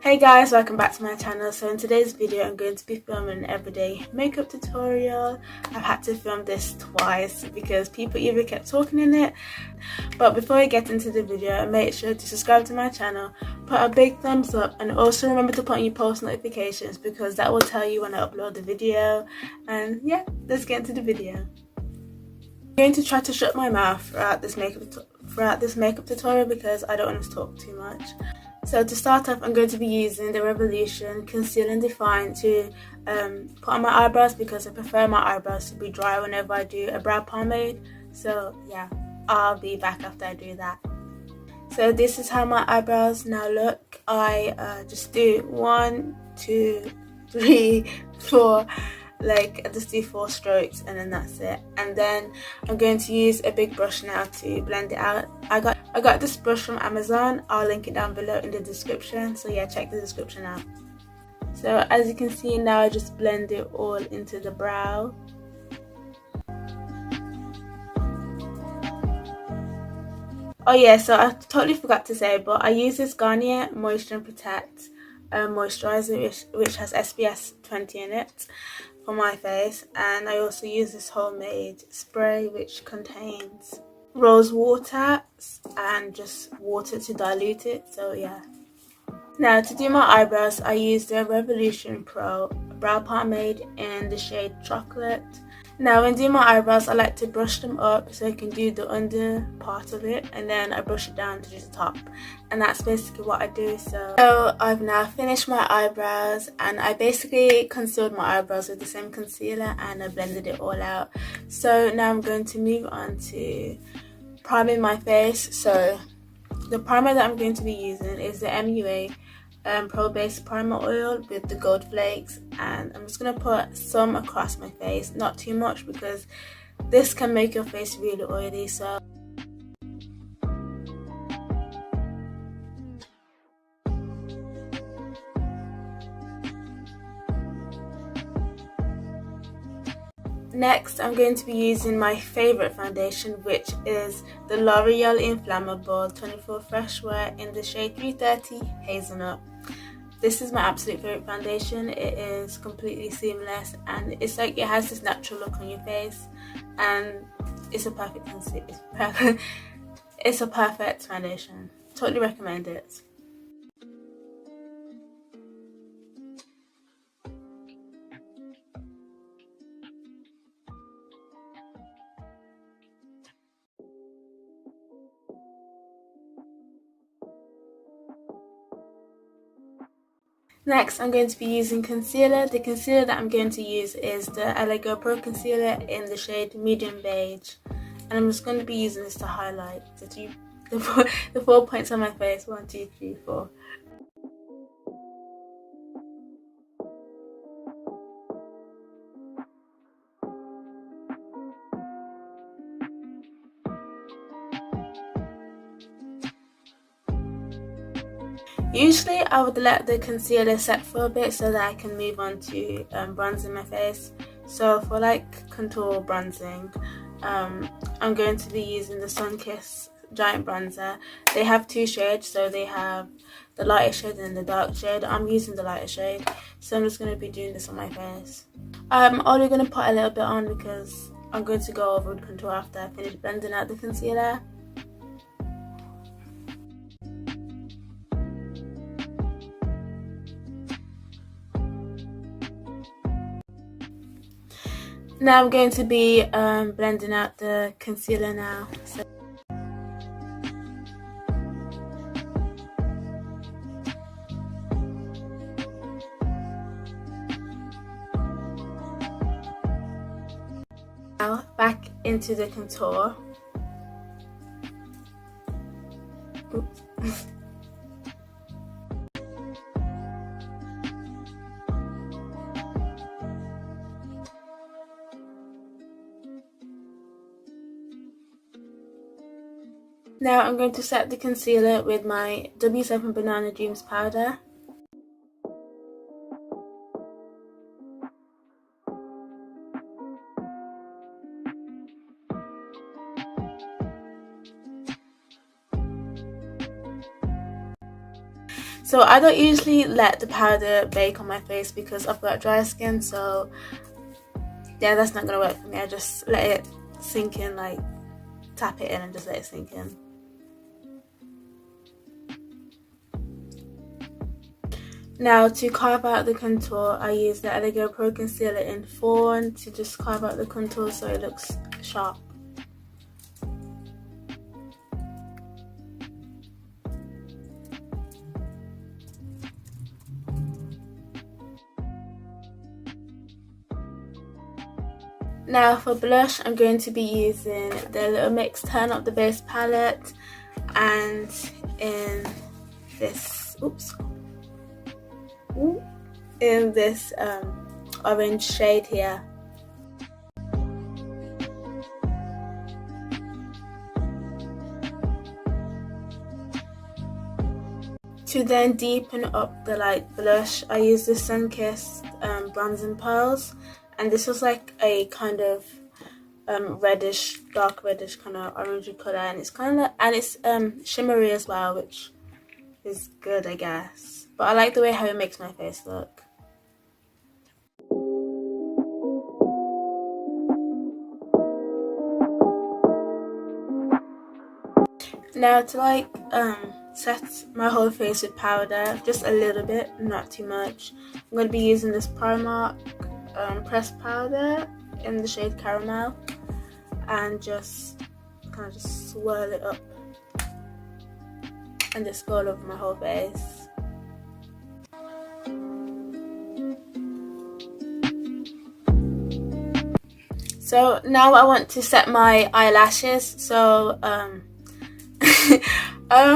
Hey guys, welcome back to my channel. So in today's video I'm going to be filming an everyday makeup tutorial. I've had to film this twice because people either kept talking in it. But before I get into the video, make sure to subscribe to my channel, put a big thumbs up, and also remember to put on your post notifications because that will tell you when I upload the video. And yeah, let's get into the video. I'm going to try to shut my mouth throughout this makeup tutorial because I don't want to talk too much. So to start off, I'm going to be using the Revolution Conceal and Define to put on my eyebrows because I prefer my eyebrows to be dry whenever I do a brow pomade. So yeah, I'll be back after I do that. So this is how my eyebrows now look. I just do 1, 2, 3, 4. I just do 4 strokes and then that's it. And then I'm going to use a big brush now to blend it out. I got this brush from Amazon. I'll link it down below in the description, so yeah, check the description out. So as you can see now, I just blend it all into the brow. Oh yeah, so I totally forgot to say, but I use this Garnier Moisture and Protect moisturizer which has SPF 20 in it for my face, and I also use this homemade spray which contains rose water and just water to dilute it. So yeah. Now to do my eyebrows, I use the Revolution Pro brow pomade in the shade Chocolate. Now when doing my eyebrows, I like to brush them up so I can do the under part of it, and then I brush it down to do the top, and that's basically what I do. So I've now finished my eyebrows, and I basically concealed my eyebrows with the same concealer and I blended it all out. So now I'm going to move on to priming my face. So the primer that I'm going to be using is the MUA Pro Base Primer Oil with the gold flakes, and I'm just going to put some across my face, not too much because this can make your face really oily. So next, I'm going to be using my favorite foundation, which is the L'Oreal Inflammable 24 Fresh Wear in the shade 330 Hazelnut. This is my absolute favorite foundation. It is completely seamless and it's like it has this natural look on your face, and it's a perfect it's a perfect foundation. Totally recommend it. Next, I'm going to be using concealer. The concealer that I'm going to use is the LA Girl Pro Concealer in the shade Medium Beige. And I'm just going to be using this to highlight the 4 points on my face. 1, 2, 3, 4. Usually I would let the concealer set for a bit so that I can move on to bronzing my face. So for like contour bronzing, I'm going to be using the Sunkissed Giant Bronzer. They have 2 shades, so they have the lighter shade and the dark shade. I'm using the lighter shade, so I'm just going to be doing this on my face. I'm only going to put a little bit on because I'm going to go over with contour after I finish blending out the concealer. Now I'm going to be blending out the concealer now. Now back into the contour. Oops. Now I'm going to set the concealer with my W7 Banana Dreams powder. So I don't usually let the powder bake on my face because I've got dry skin, so yeah, that's not gonna work for me. I just let it sink in, like tap it in and just let it sink in. Now to carve out the contour, I use the Elegant Pro Concealer in Fawn to just carve out the contour so it looks sharp. Now for blush, I'm going to be using the Little Mix Turn Up the Base palette, and in this, orange shade here. To then deepen up the light blush, I use the Sunkissed Bronze and Pearls, and this was like a kind of reddish, dark reddish kind of orangey color, and it's shimmery as well, which is good, I guess. But I like the way how it makes my face look. Now to like set my whole face with powder, just a little bit, not too much. I'm going to be using this Primark pressed powder in the shade Caramel, and just kind of just swirl it up and just go all over my whole face. So now I want to set my eyelashes. So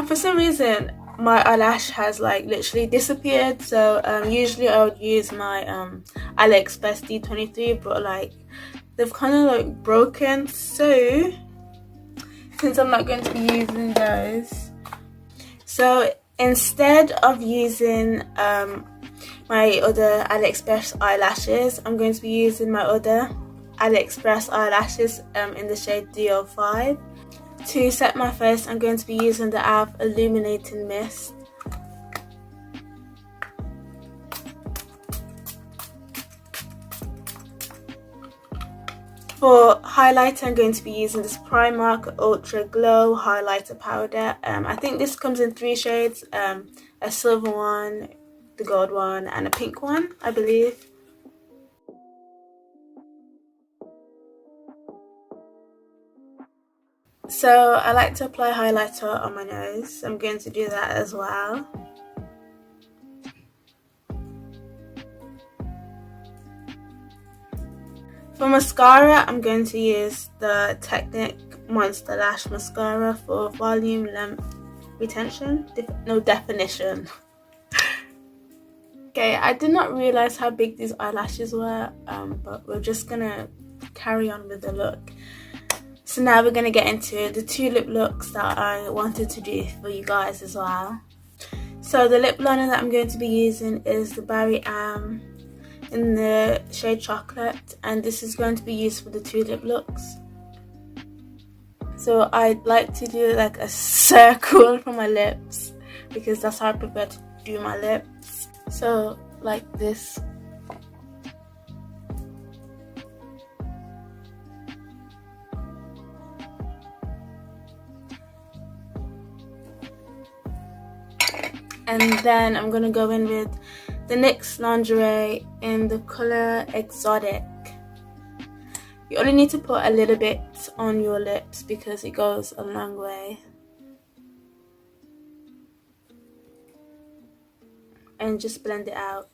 for some reason my eyelash has like literally disappeared, so usually I would use my AliExpress D23, but like they've kind of like broken, so since I'm not going to be using those, so instead of using my other AliExpress eyelashes, I'm going to be using my other AliExpress eyelashes in the shade D05. To set my face, I'm going to be using the e.l.f. Illuminating Mist. For highlighter, I'm going to be using this Primark Ultra Glow Highlighter Powder. I think this comes in 3 shades, a silver one, the gold one, and a pink one, I believe. So I like to apply highlighter on my nose. I'm going to do that as well. For mascara, I'm going to use the Technic Monster Lash Mascara for volume, length, retention, definition. Okay, I did not realize how big these eyelashes were, but we're just gonna carry on with the look. So now we're going to get into the 2 lip looks that I wanted to do for you guys as well. So the lip liner that I'm going to be using is the Barry Am in the shade Chocolate, and this is going to be used for the 2 lip looks. So I'd like to do like a circle for my lips because that's how I prefer to do my lips. So like this. And then I'm going to go in with the NYX Lingerie in the colour Exotic. You only need to put a little bit on your lips because it goes a long way. And just blend it out.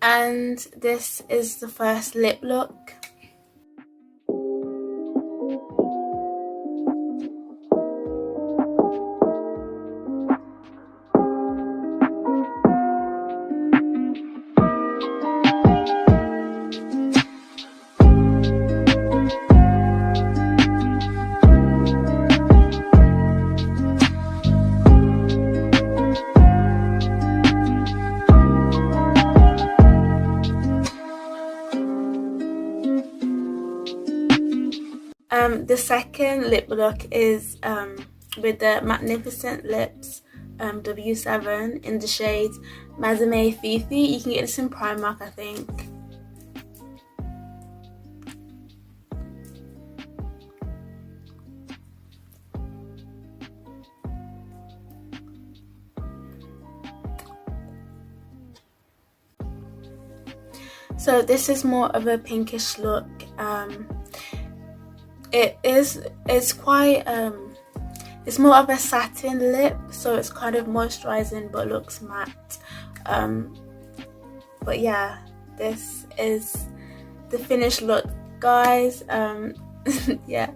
And this is the first lip look. The second lip look is with the Magnificent Lips W7 in the shade Madame Fifi. You can get this in Primark, I think. So this is more of a pinkish look. It's quite it's more of a satin lip, so it's kind of moisturizing but looks matte. But yeah, this is the finished look, guys. Yeah.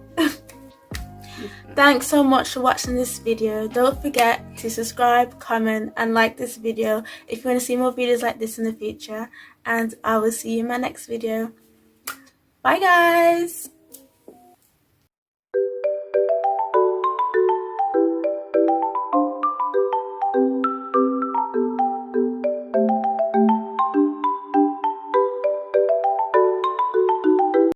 Thanks so much for watching this video. Don't forget to subscribe, comment and like this video if you want to see more videos like this in the future, and I will see you in my next video. Bye guys.